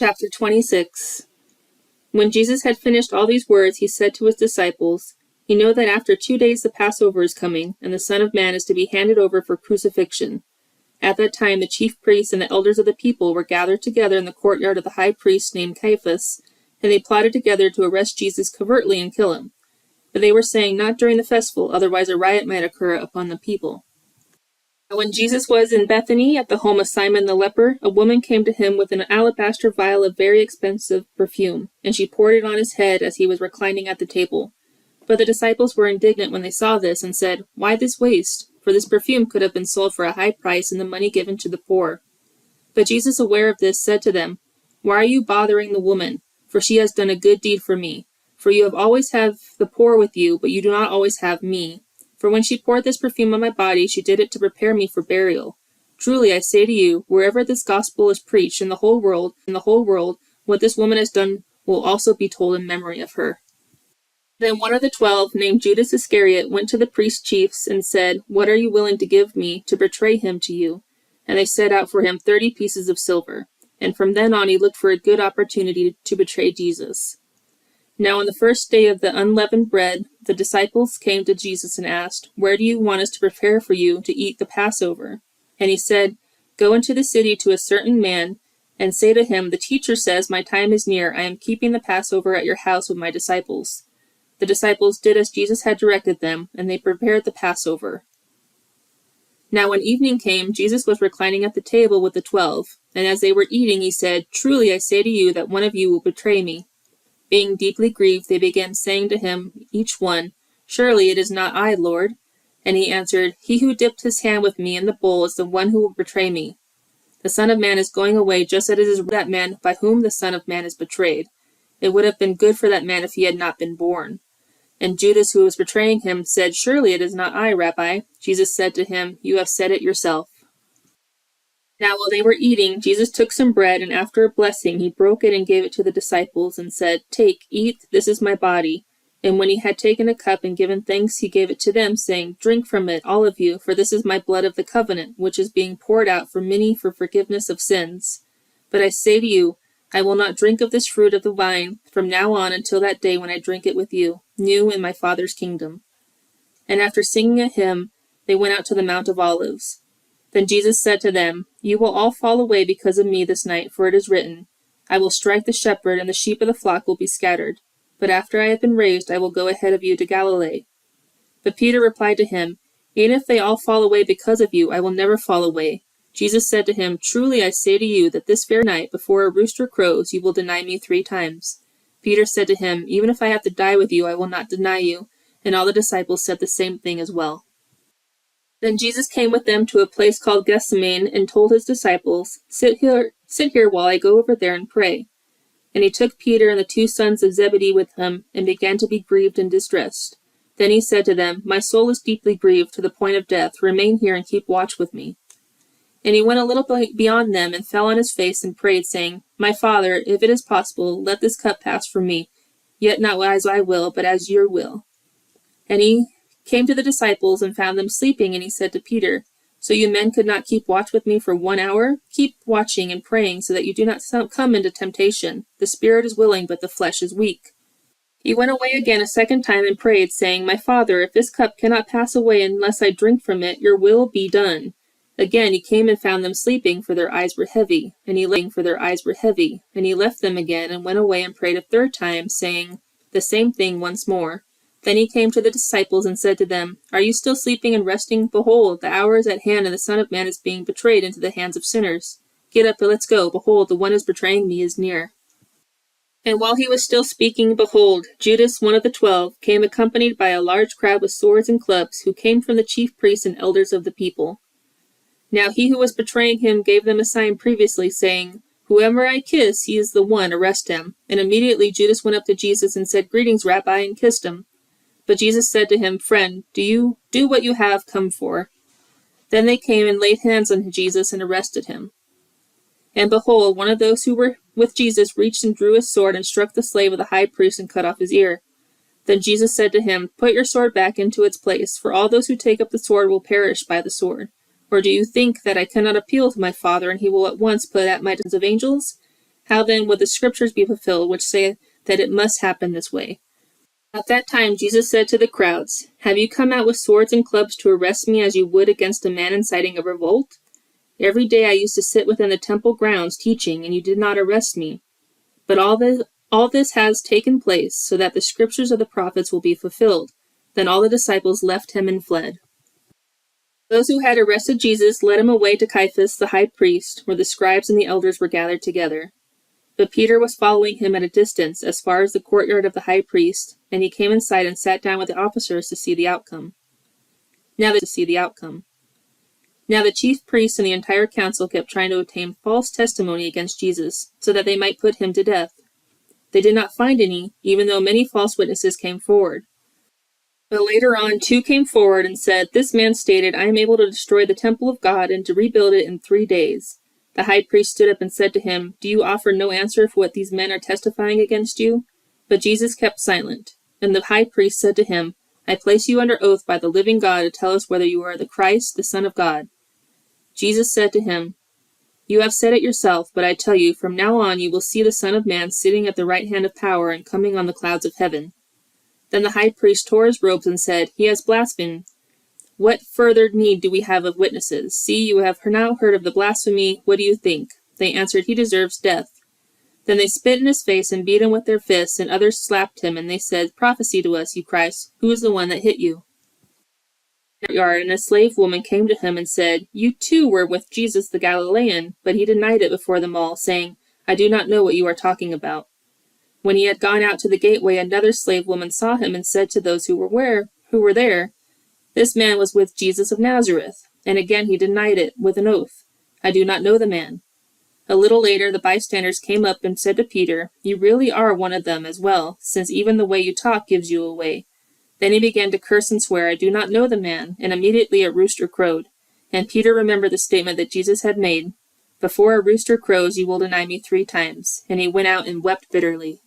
Chapter 26. When Jesus had finished all these words, he said to his disciples, "You know that after 2 days the Passover is coming, and the Son of Man is to be handed over for crucifixion." At that time the chief priests and the elders of the people were gathered together in the courtyard of the high priest named Caiaphas, and they plotted together to arrest Jesus covertly and kill him. But they were saying, "Not during the festival, otherwise a riot might occur upon the people." When Jesus was in Bethany at the home of Simon the leper, a woman came to him with an alabaster vial of very expensive perfume, and she poured it on his head as he was reclining at the table. But the disciples were indignant when they saw this, and said, "Why this waste? For this perfume could have been sold for a high price and the money given to the poor." But Jesus, aware of this, said to them, "Why are you bothering the woman? For she has done a good deed for me. For you have always have the poor with you, but you do not always have me. For when she poured this perfume on my body, she did it to prepare me for burial. Truly, I say to you, wherever this gospel is preached in the whole world, what this woman has done will also be told in memory of her." Then one of the 12, named Judas Iscariot, went to the priest chiefs and said, "What are you willing to give me to betray him to you?" And they set out for him 30 pieces of silver. And from then on he looked for a good opportunity to betray Jesus. Now on the first day of the unleavened bread, the disciples came to Jesus and asked, "Where do you want us to prepare for you to eat the Passover?" And he said, "Go into the city to a certain man, and say to him, 'The teacher says, my time is near. I am keeping the Passover at your house with my disciples.'" The disciples did as Jesus had directed them, and they prepared the Passover. Now when evening came, Jesus was reclining at the table with the 12, and as they were eating, he said, "Truly I say to you that one of you will betray me." Being deeply grieved, they began saying to him, each one, "Surely it is not I, Lord." And he answered, "He who dipped his hand with me in the bowl is the one who will betray me. The Son of Man is going away just as it is that man by whom the Son of Man is betrayed. It would have been good for that man if he had not been born." And Judas, who was betraying him, said, "Surely it is not I, Rabbi." Jesus said to him, "You have said it yourself." Now while they were eating, Jesus took some bread, and after a blessing he broke it and gave it to the disciples, and said, "Take, eat, this is my body." And when he had taken a cup and given thanks, he gave it to them, saying, "Drink from it, all of you, for this is my blood of the covenant, which is being poured out for many for forgiveness of sins. But I say to you, I will not drink of this fruit of the vine from now on until that day when I drink it with you, new in my Father's kingdom." And after singing a hymn, they went out to the Mount of Olives. Then Jesus said to them, "You will all fall away because of me this night, for it is written, 'I will strike the shepherd, and the sheep of the flock will be scattered.' But after I have been raised, I will go ahead of you to Galilee." But Peter replied to him, "Even if they all fall away because of you, I will never fall away." Jesus said to him, "Truly I say to you that this very night, before a rooster crows, you will deny me 3 times. Peter said to him, "Even if I have to die with you, I will not deny you." And all the disciples said the same thing as well. Then Jesus came with them to a place called Gethsemane, and told his disciples, Sit here while I go over there and pray." And he took Peter and the 2 sons of Zebedee with him, and began to be grieved and distressed. Then he said to them, "My soul is deeply grieved to the point of death. Remain here and keep watch with me." And he went a little beyond them, and fell on his face and prayed, saying, "My Father, if it is possible, let this cup pass from me. Yet not as I will, but as your will." And he came to the disciples and found them sleeping, and he said to Peter, "So you men could not keep watch with me for 1 hour? Keep watching and praying, so that you do not come into temptation. The spirit is willing, but the flesh is weak." He went away again a second time and prayed, saying, "My Father, if this cup cannot pass away unless I drink from it, your will be done." Again he came and found them sleeping, for their eyes were heavy. And he left them again, and went away and prayed a third time, saying the same thing once more. Then he came to the disciples and said to them, "Are you still sleeping and resting? Behold, the hour is at hand, and the Son of Man is being betrayed into the hands of sinners. Get up and let's go. Behold, the one who is betraying me is near." And while he was still speaking, behold, Judas, one of the 12, came accompanied by a large crowd with swords and clubs, who came from the chief priests and elders of the people. Now he who was betraying him gave them a sign previously, saying, "Whoever I kiss, he is the one, arrest him." And immediately Judas went up to Jesus and said, "Greetings, Rabbi," and kissed him. But Jesus said to him, "Friend, do what you have come for." Then they came and laid hands on Jesus and arrested him. And behold, one of those who were with Jesus reached and drew his sword and struck the slave of the high priest and cut off his ear. Then Jesus said to him, "Put your sword back into its place, for all those who take up the sword will perish by the sword. Or do you think that I cannot appeal to my Father, and he will at once put at my of angels? How then would the scriptures be fulfilled which say that it must happen this way? At that time Jesus said to the crowds, Have you come out with swords and clubs to arrest me as you would against a man inciting a revolt? Every day I used to sit within the temple grounds teaching, and you did not arrest me. But all this has taken place so that the scriptures of the prophets will be fulfilled. Then all the disciples left him and fled. Those who had arrested Jesus led him away to Caiaphas the high priest, where the scribes and the elders were gathered together. But Peter was following him at a distance as far as the courtyard of the high priest, and he came inside and sat down with the officers to see the outcome. Now the chief priests and the entire council kept trying to obtain false testimony against Jesus, so that they might put him to death. They did not find any, even though many false witnesses came forward. But later on 2 came forward and said, This man stated, I am able to destroy the temple of God and to rebuild it in 3 days. The high priest stood up and said to him, Do you offer no answer for what these men are testifying against you? But Jesus kept silent. And the high priest said to him, I place you under oath by the living God to tell us whether you are the Christ, the Son of God. Jesus said to him, You have said it yourself, but I tell you, from now on you will see the Son of Man sitting at the right hand of power and coming on the clouds of heaven. Then the high priest tore his robes and said, He has blasphemed. What further need do we have of witnesses? See, you have now heard of the blasphemy. What do you think? They answered, He deserves death. Then they spit in his face and beat him with their fists, and others slapped him, and they said, Prophesy to us, you Christ. Who is the one that hit you? And a slave woman came to him and said, You too were with Jesus the Galilean. But he denied it before them all, saying, I do not know what you are talking about. When he had gone out to the gateway, another slave woman saw him and said to those who were there, This man was with Jesus of Nazareth. And again he denied it with an oath, I do not know the man. A little later the bystanders came up and said to Peter, You really are one of them as well, since even the way you talk gives you away. Then he began to curse and swear, I do not know the man, and immediately a rooster crowed. And Peter remembered the statement that Jesus had made, Before a rooster crows you will deny me 3 times. And he went out and wept bitterly.